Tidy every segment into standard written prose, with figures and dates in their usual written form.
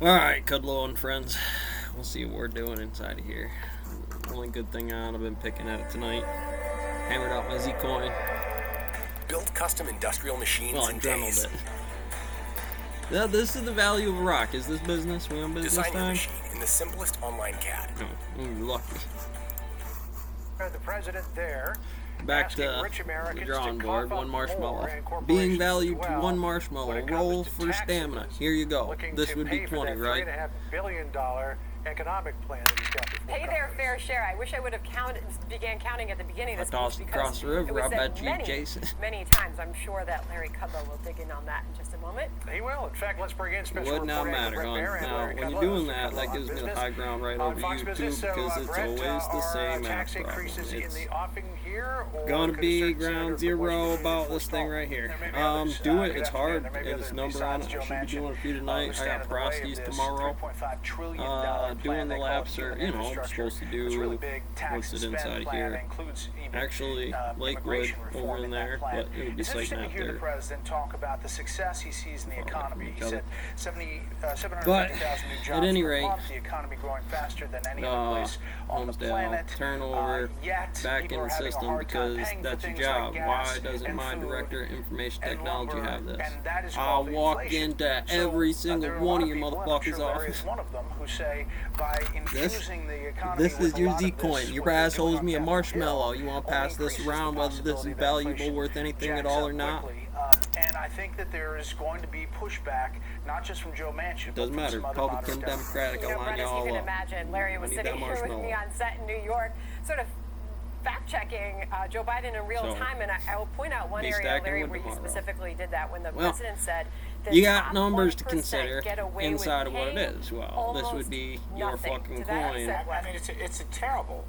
Alright, Kudlow and friends. We'll see what we're doing inside of here. Only good thing on, I've been picking at it tonight. Hammered out my Z-Coin. Build custom industrial machines Well, I in dremeled days. it. Now, this is the value of a rock. Is this business? We on business Design your time? machine in the simplest online CAD. No, I'm lucky. The president there Back asking to rich the Americans drawing to board. carve One out marshmallow. more and corporations Being as valued to well one when marshmallow. it comes Roll to for taxes. stamina. Here you go. Looking This to would be pay for 20, that right? $3.5 billion economic plan that he's got before Pay their Congress. fair share. I wish I would have began counting at the beginning I of this tossed speech across the river. it was I said bet you, many, Jason. many times. I'm sure that Larry Kudlow will dig in on that in just a moment. He will. In fact, let's bring in It special would not reporter matter. Brett Baer and Now, Larry when Kudlow. you're doing This is that, Kudlow that on gives me the Business high ground right on over Fox you, Business. too, because it's Brett, always the are same tax ass problem. increases in It's the offing here, or gonna could a be certain ground senator from zero West about Virginia this thing forestall? right here. There may be others. Do it. Good It's afternoon. hard. There may be It's others number on. besides I Joe should be Manchin, doing a few tonight. I got stand in the way of prosties this tomorrow. $3.5 trillion Doing plan the they call laps it are, for you know, I'm infrastructure. supposed to It's really do big tax what's it spend inside plan. here. It includes even, Actually, Lakewood immigration reform over in that there, plan. but it would be It's site interesting to map hear the there. president talk about the success he sees in the Far away economy. from He each other. said 750,000 But, new jobs at any per rate, month, the economy growing faster than any other place on the Homesdale, planet. turnover Yet, back people in are the having a system hard time because paying for that's your things like job. gas Why doesn't and my food director of information and technology lumber, have this? and that is I'll called walk inflation. into So, every there single are a one lot of your people, and I'm motherfuckers' sure Larry is office. one of them, who say by infusing the economy This is with a your lot of Z-Coin. this, Your what they're ass doing owes on me a Capitol marshmallow. Hill You want to only pass this increases the around whether this is possibility that valuable, inflation worth anything at jacks all up or not? quickly. And I think that there is going to be pushback, not just from Joe Manchin, but Doesn't from matter. some other Republican, moderate Democratic, You I'll know, line Brett, you as you all can up. imagine, Larry was I need sitting that here with me marshmallow. on set in New York, sort of fact-checking Joe Biden in real So, time, and I will point out one be area, stacking Larry, with where you tomorrow. specifically did that when the Well, president said the You got top numbers to 1% consider get away with inside of what it paying is. Well, this would almost be your nothing. fucking To that, coin. said what? I mean, it's a terrible,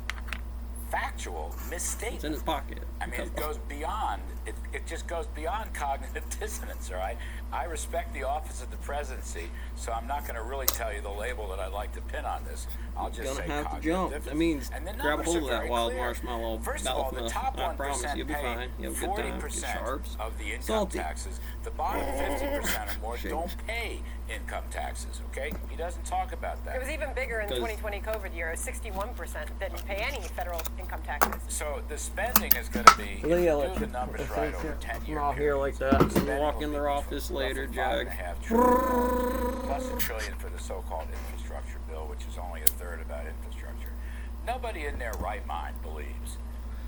factual misstatement. It's in his pocket. I mean, it goes beyond, it just goes beyond cognitive dissonance, all right? I respect the office of the presidency, so I'm not going to really tell you the label that I'd like to pin on this. I'll just Gonna say have to cognitive jump. dissonance. That means And the grab a numbers hold are of that very wild clear. marshmallow. First of all, the Balthus. top I promise 1% you'll be pay fine. You'll have a good time. Get 40% sharps. of the income Salty. taxes. The bottom 50% or more Shit. don't pay income taxes, okay? He doesn't talk about that. It was even bigger in the 'Cause- 2020 COVID year. 61% didn't pay any federal income taxes. So the spending is going to be, if you do the numbers right over 10 years. I'm out here like that. I'm walk in their office later, Jag. Plus $1 trillion for the so-called infrastructure bill, which is only a third about infrastructure. Nobody in their right mind believes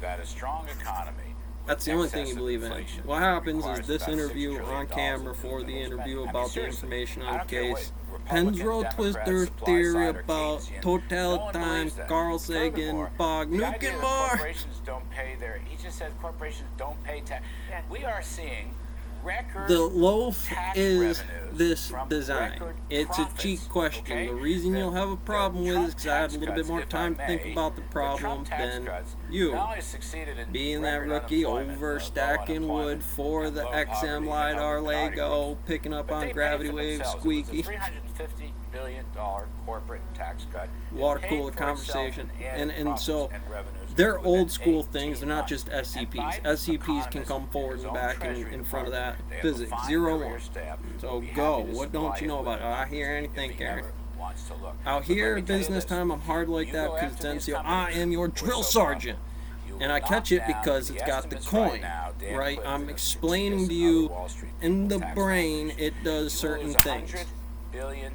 that a strong economy. with That's the only thing you excessive believe in. inflation What happens requires is this about $6 interview trillion on camera in for the federal interview spending. I mean, about the seriously, information I on the don't care what case. Republican, Penzro Democrat, Twister supply theory side, or about Keynesian. No one totalitarian believes that. Carl Sagan, Furthermore, Bog the idea Nukem that Mar. corporations don't pay their, he just said corporations don't pay tax. Yeah. We are seeing record The loaf tax is revenues this from design. record It's a profits, cheat question. okay? The reason you'll have a problem with it is because I had a Trump little bit tax more cuts, time if to I think may, about the problem Trump tax than cuts you. not only succeeded in Being that record rookie unemployment, over low stacking unemployment, wood for and the low XM poverty, and LiDAR helping poverty Lego, groups. picking up But on they paid gravity for waves, themselves. squeaky. It was a $350 billion corporate tax cut. It Water paid cooler for itself conversation. in And profits so and revenues they're within old school 18 things. They're not months. just And SCPs. Biden's SCPs can economists come forward his and own back Treasury in front of that. Department, they have a Physics, fine 0 career 1. staff who So will be go. happy to What don't supply you know with about it? I numbers hear if anything, he Karen. ever wants to look. Out But let here, me tell you business this. time, I'm hard like You that go because after it's these NCO. I companies am your with drill so sergeant. You And I will catch knock it down because the it's got the estimates coin, right now. Dan right? Clifton I'm of explaining CBS to and you other Wall Street in the tax brain numbers. it You does will certain lose things. $100 billion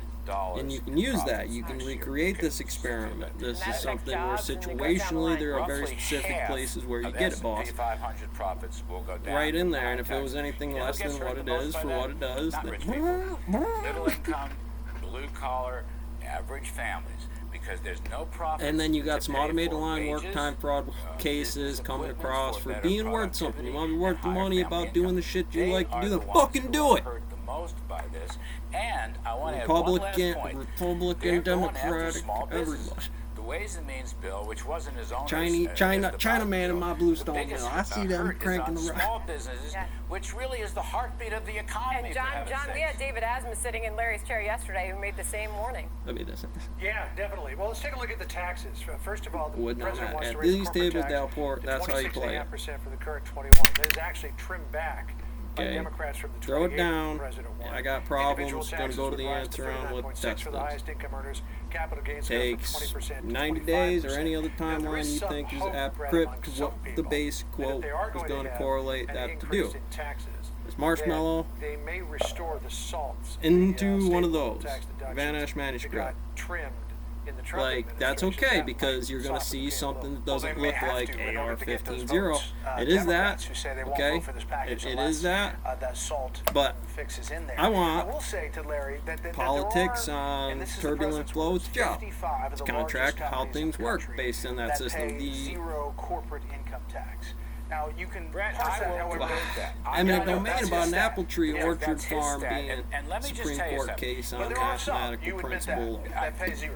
And you can in use that. profits You can next year. recreate Okay. this experiment. This That is affects something where jobs and it goes down the situationally line. there are very Roughly specific half places where you of get it, boss. S&P 500 profits will go down. Right in from there, high and if it was taxes. anything You know who less gets than hurt what the it most is by for that? what it does, Not then rich people. Middle income, blue collar, average families. Because there's no profit. and then you got to some pay automated for line work wages, time fraud cases business coming equipment across for better being worth something. You want to be worth the productivity and money higher about family doing the income. shit you They like to are do, the then ones fucking who do are it. hurt the most by this. And I want to add one Republican, last point. Republican, They're going after Democratic, small business. everybody. The Ways and Means bill, which wasn't as onerous China man in my Bluestone biggest, mill. I see them hurt is cranking on the rock. small businesses, Yeah. which really is the heartbeat of the economy. And for heaven's John, we sakes. had David Asmus sitting in Larry's chair yesterday who made the same warning. Let me listen. Yeah, definitely. Well, let's take a look at the taxes. First of all, the Would not president wants at to raise these corporate tables tax down port, to that's how you play it. 26.5% for the current 21. That is actually trimmed back by Okay. Democrats from the Throw it 28th down. President warned. I got Individual problems. Gonna taxes go to would the rise answer on what 39.6 Tex for the does. highest income earners. Capital gains go Takes from 20% to 90 days or 25%. any other Now, there timeline is you some think is hope, apt Brett, to among some what the people base that if quote they are is going going to have correlate an that to increase do. in taxes, It's Marshmallow that they may restore the salts into state one of local those tax deductions Van Ash that manuscript. got trimmed in the Trump Like, that's administration. okay That because might you're going to soften see the pain a something little. that Well, doesn't they may look have like to in order to get those AR-15-0. votes. It is that, Democrats who say they won't okay? vote for this package It unless, is that, that salt but fixes in there. I want will say to Larry that there politics are, on and this is the turbulent president's flow words, with Joe. 55 of It's the contract largest how companies in things the work country based on that that system. pay The zero corporate income tax. Now you can Brett, parse that I will however. debate that. eminent know domain that's about his an stat. apple tree Yeah, orchard that's his farm stat. being And let me just Supreme tell you Court something. case But on there are some, mathematical you admit principle. that pay zero.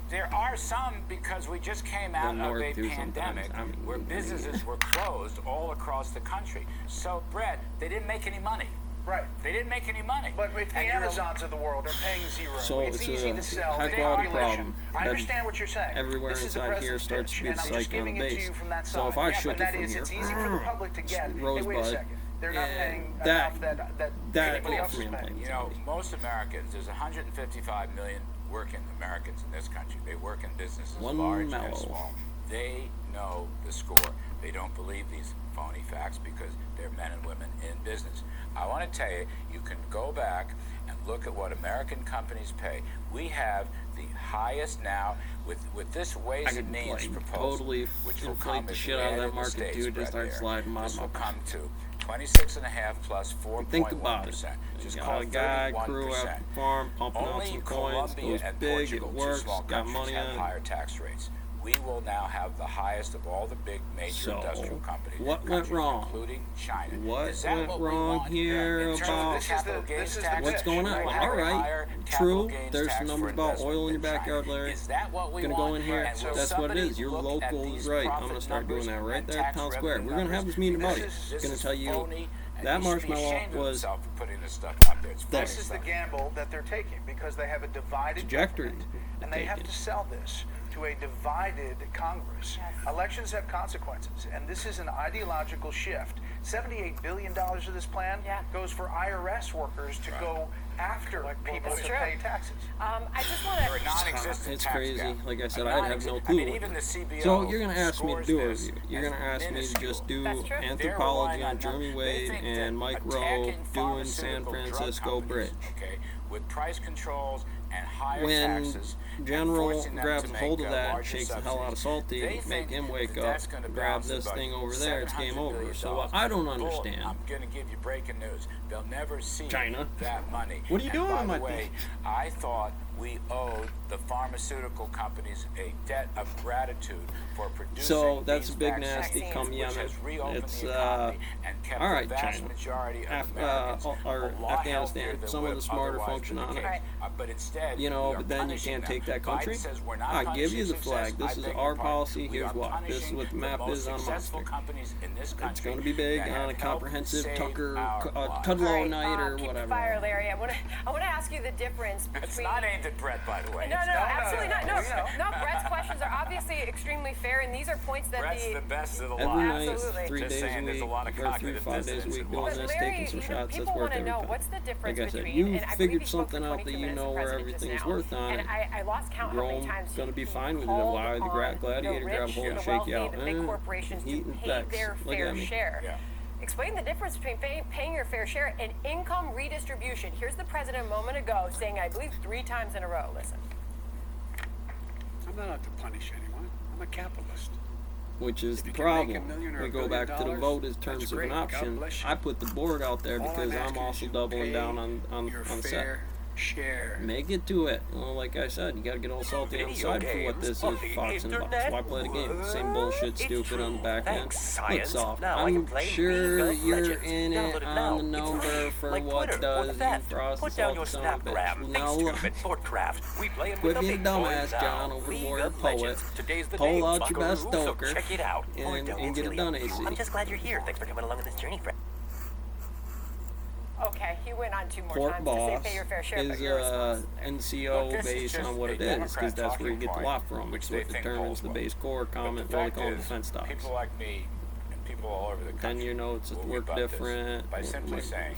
There are some because we just came out of north a too sometimes. pandemic I mean, where businesses were closed all across the country. So, Brett, they didn't make any money. Right. They didn't make any money. But if the And you're- Amazons of the world are paying zero, So it's it's easy a to sell high to quality population. problem I that understand what you're saying. everywhere This is the inside here president's starts to pitch, be and I'm just psyched on giving the it to base. you from that So if side. I Yeah, shook but it that from is, here, it's easy for the public to get. Hey, wait a Rosebud, second. They're not and paying that- enough that that anybody else is from paying. You know, most Americans, there's 155 million working Americans in this country. They work in businesses One large mellow. and small. They know the score. They don't believe these phony facts because they're men and women in business. I want to tell you, you can go back and look at what American companies pay. We have the highest now with this Ways I and could, Means like, proposal, totally which will inflate come the as shit we out of add that in the market, states, dude, just Brett, start there. sliding my This will mouth. come to 26.5 plus 4.1%. Think about it. Just You call got a it guy, 31%. crew out the farm, pumping out Only some coins, Colombia goes and big, Portugal, it two works, small got countries, money have on it. higher tax rates. We will now have the highest of all the big major So, industrial companies. what went countries, wrong? Including China. What Is that went what we wrong want? here In terms of about- the capital This gains is the tax, What's going on? we Well, have a all right, higher capital true. gains There's tax some for numbers about investment oil in your China. backyard, Larry. Is that what we Gonna want? go in here. And will That's what it somebody is. Your look at local these is right. I'm profit gonna start doing numbers that right and there at tax Town Square. revenue We're gonna have numbers? this meeting about This it. is- It's gonna this tell is you phony, and that he should be marshmallow ashamed of was himself for putting this stuff out there. It's there. phony This is the stuff. gamble that they're taking because they have a divided Trajectory government, they're and they have taking. to sell this to a divided Congress. Elections have consequences, and this is an ideological shift. $78 billion of this plan goes for IRS workers to go after people It's to true. pay taxes. I just want They're a to. non-existent It's tax crazy. gap. Like I A said, I'd have no non-existent- clue. I mean, even the CBO So you're gonna ask me to scores do a this review. You're as gonna ask me to just minuscule. do That's true. anthropology They're on Jeremy relying Wade they think and that Mike Rowe attacking doing San pharmaceutical drug Francisco companies, Bridge. Okay, with price controls and higher When taxes, and General forcing them grabs to make, hold of that, larger shakes the hell out of subsidies, Salty, they make think him wake that up, that's gonna grab balance the this budget. thing over there, it's game $700 over. billion. So what I don't Bull, understand, I'm going to give you breaking news. They'll never see China. that money. What are you And doing by with my the way, thing? I thought we owed the pharmaceutical companies a debt of gratitude for producing So that's these a big vaccines, nasty come which Yemen. has reopened It's the economy and kept all right, the vast China. majority of Af- Americans or a lot Afghanistan, healthier than some would of the have smarter otherwise function been the on it. case. Right. But instead, You know, we are but then you punishing can't them. take that Biden country. says we're not I give punishing you the success. flag. I This is beg our your pardon. policy. We Here's are what. This is punishing what the map most is on a successful monster. companies in this country It's going to be big that on have a helped comprehensive save Tucker our lives. Kudlow All right, night or keep whatever. the fire, Larry. I want to ask you the difference between. It's not aimed at Brett, by the way. No, It's absolutely not. No, We know. no. Brett's questions are obviously extremely fair, and these are points that Brett's the best of the Every lot. night, Absolutely. 3 Just days saying, a there's a week, lot of or 3 to cognitive 5 days a dissonance week in doing Washington. this, But Larry, taking some shots. That's people worth want to every know penny. what's the difference Like I said, between. you and I believe figured he spoke for something out that 22 you minutes, know the where president just everything's now. worth on And it. I lost count how many Rome times gonna be he fine with it. called Why the on gladiator the grab rich, hold and the shake you wealthy, out? the big corporations to eating pay facts. their Look fair at me. share. Yeah. Explain the difference between paying your fair share and income redistribution. Here's the president a moment ago saying, I believe 3 times in a row. Listen. I'm not out to punish anyone. I'm a capitalist. Which is If the you can make problem. $1 million or We $1 go back billion, to the vote as that's terms of great. an God option. bless you. I put the board out there All because I'm I'm asking also is you doubling pay down on your the set. fair share. Make it to it. Well, like I said, you gotta get all salty on the side for what this is, Fox and Bucks. Why play the game? Same bullshit, stupid on the back end. Look soft. I'm sure you're in it on the number for what does you frost the salty son of a bitch. Now look, quit being a dumbass, John, overlord poet. Pull out your best stoker and get it done, AC. I'm just glad you're here. Thanks for coming along with this journey, friend. Okay, he went on 2 more Pork times boss to say pay your fair share, but is your response. NCO Look, this is based just on what a it is, because Democrat that's where you talking get the point, lot from. which It's they what think determines polls the will. base core But comment, the what they fact call is, defense stocks. people like me and people people all over the country. 10-year notes will work rebut this different. by simply saying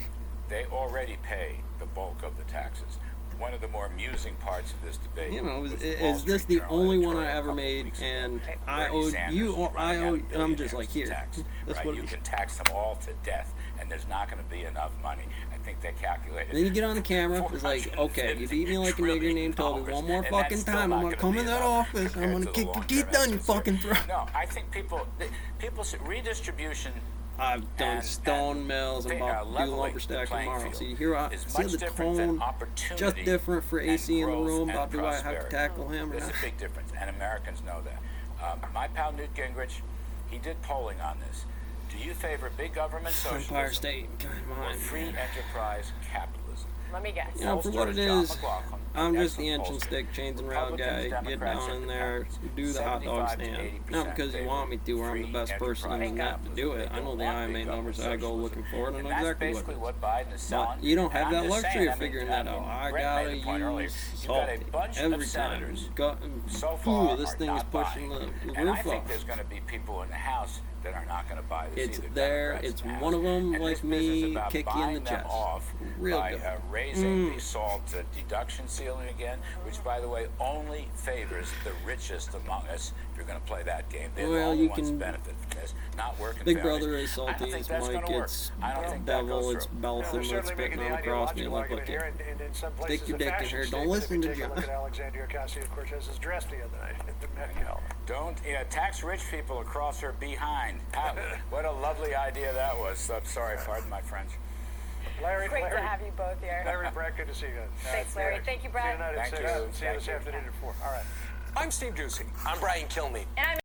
they already pay the bulk of the taxes. One of the more amusing parts of this debate. You know, was the is Wall this Street the Journal only one I editorial a ever couple made? weeks ago, And where I Bernie owed Sanders you, is or I running out owed, and I'm just billionaires like, to here. tax, That's right? what You it is. can tax them all to death, and there's not going to be enough money. I think they calculated. Then you get on the camera, it's like, okay, you beat me like a nigger named Toby one more fucking time. I'm gonna come in that office. I'm gonna kick your teeth down your fucking throat. No, I think people redistribution. I've done stone mills. I'm about to do lumber stack tomorrow. See, here I see the tone just different for AC in the room. About do I have to tackle him or There's not? a big difference, and Americans know that. My pal Newt Gingrich, he did polling on this. Do you favor big government socialism Empire State, kind of or mine. free enterprise capitalism? Let me guess. You know, for what it Pollster John is, McLaughlin, I'm just the excellent engine pollster. stick, chains and rail guy. Republicans, Get Democrats, down in and there, independents, do the hot dog 75 to stand. 80% Not because you want me to, or I'm the free best person in enterprise that to do it. capitalism. I know the They don't want IMA big numbers. government I go socialism. looking for it. I And know that's exactly basically what it is. what Biden is selling. But you don't have And that I'm just luxury saying, of figuring that out. I Brett gotta made the point earlier. use You've got a salt bunch every of senators time. so far Ooh, this are thing is not pushing buying. the And I roof think off. there's going to be people in the House that are not going to buy this It's either. there. Democrats It's in the one of House. them, And like this business me, about kick you in the buying them chest. off Real by good. raising the SALT deduction ceiling again, which, by the way, only favors the richest among us. If you're going to play that game, they're the Well, only you ones can- benefit from this. Not working Big families. Brother is I salty. don't think It's that's Mike. gonna work. It's I don't think that devil. goes It's through. Beltham. They're It's certainly spitting making all the across me. ideological Look, look argument here, at and in some Stick places your the dick in fashion here. Don't statement. listen If to you take a John. look at Alexandria Ocasio-Cortez's dress the other night at the Met Gala. Don't tax rich people across her behind. What a lovely idea that was. I'm sorry, pardon my French. Larry, Great Larry, to have you both here. Larry, Brett, good to see you. Thanks, Larry. Thank you, Brett. See you tonight at Thank 6. you. See you Thank this you. afternoon at 4. All right. I'm Steve Ducey. I'm Brian Kilmeade. And I'm